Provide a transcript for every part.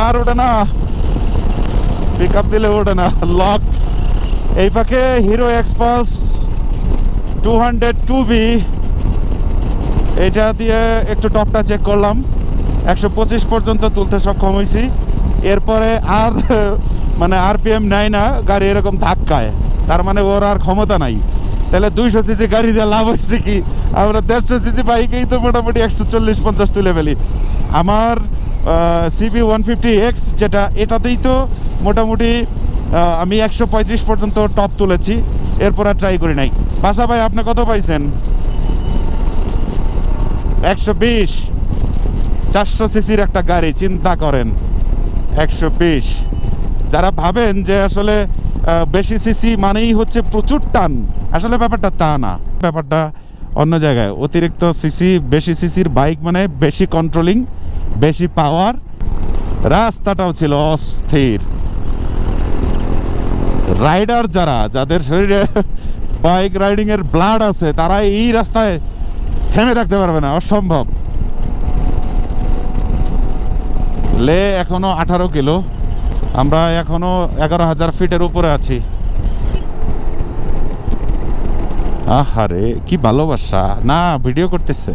আর ওটা না pick up দিলে ওটা না লকড। এই পাকে হিরো এক্সপালস 202B এটা দিয়ে একটু টপটা চেক করলাম, 125 পর্যন্ত তুলতে সক্ষম হয়েছি। এরপরে আর মানে আরপিএম নেয় না গাড়ি এরকম ধাক্কায়, তার মানে ওর আর ক্ষমতা নাই। তাহলে 200 সিসি গাড়ি দিয়ে লাভ হচ্ছে কি? আমরা 150 সিসি বাইকেই তো মোটামুটি 140-50 তুলে ফেলি। আমার CB150X যেটা, এটাতেই তো মোটামুটি আমি 135 পর্যন্ত টপ তুলেছি, এরপর আর ট্রাই করি নাই। বাসা ভাই আপনি কত পাইছেন? 120। 400 সিসির একটা গাড়ি, চিন্তা করেন 120। যারা ভাবেন যে আসলে বেশি সিসি মানেই হচ্ছে প্রচুর টান, আসলে ব্যাপারটা তা না, ব্যাপারটা অন্য জায়গায়। অতিরিক্ত সিসি, বেশি সিসির বাইক মানে বেশি কন্ট্রোলিং, বেশি পাওয়ার। রাস্তাটাও ছিল অস্থির। রাইডার যাদের শরীরে বাইক রাইডিং এর ব্লাড আছে, তারা এই রাস্তায় থেমে থাকতে পারবে না, অসম্ভব। লে এখনো 18 কিলো, আমরা এখনো 11,000 ফিটের উপরে আছি। আহারে কি ভালোবাসা না, ভিডিও করতেছে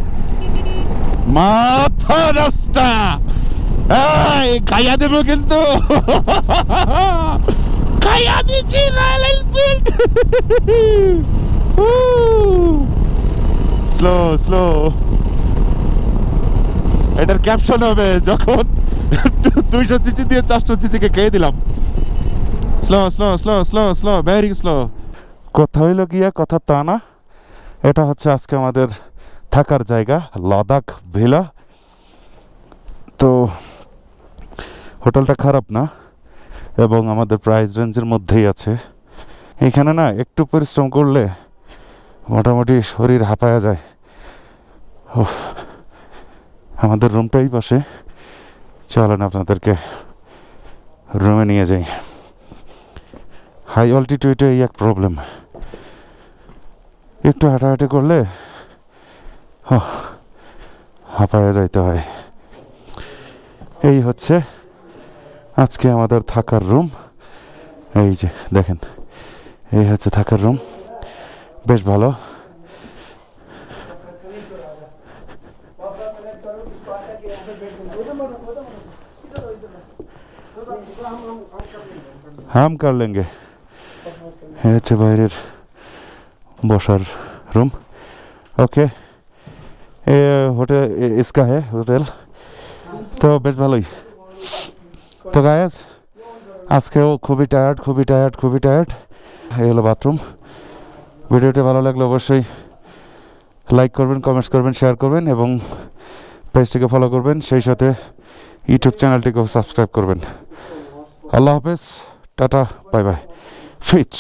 মাথা রাস্তা। খাইয়া দেবো কিন্তু, খাইয়া দিচ্ছি স্লো স্লো। এটার ক্যাপশন হবে যখন 200 সিসি দিয়ে 400 সিসিকে খেয়ে দিলাম। Slow slow slow slow slow, very slow. কথা হইল গিয়া কথা তা না, এটা হচ্ছে আজকে আমাদের থাকার জায়গা, লাদাখ ভিলা। তো হোটেলটা খারাপ না এবং আমাদের প্রাইস রেঞ্জের মধ্যেই আছে। এখানে না একটু পরিশ্রম করলে মোটামুটি শরীর হাঁপায়া যায়। আমাদের রুমটাই পাশে, চলেন আপনাদেরকে রুমে নিয়ে যাই। হাই অল্টিটিউডে এই এক প্রবলেম, একটু হাঁটাহাঁটি করলে হাঁপায়া যাইতে হয়। এই হচ্ছে আজকে আমাদের থাকার রুম। এই যে দেখেন, এই হচ্ছে থাকার রুম, বেশ ভালো। हम कर लेंगे। হচ্ছে বাইরের বসার রুম। ওকে, হোটেল इसका है হোটেল, তো বেশ ভালোই। তো গাইস আজকেও খুবই টায়ার্ড। এই হলো বাথরুম। ভিডিওটি ভালো লাগলে অবশ্যই লাইক করবেন, কমেন্টস করবেন, শেয়ার করবেন এবং পেজটিকে ফলো করবেন, সেই সাথে ইউটিউব চ্যানেলটিকেও সাবস্ক্রাইব করবেন। আল্লাহ হাফেজ, টাটা, বাই বাই, ফিচ।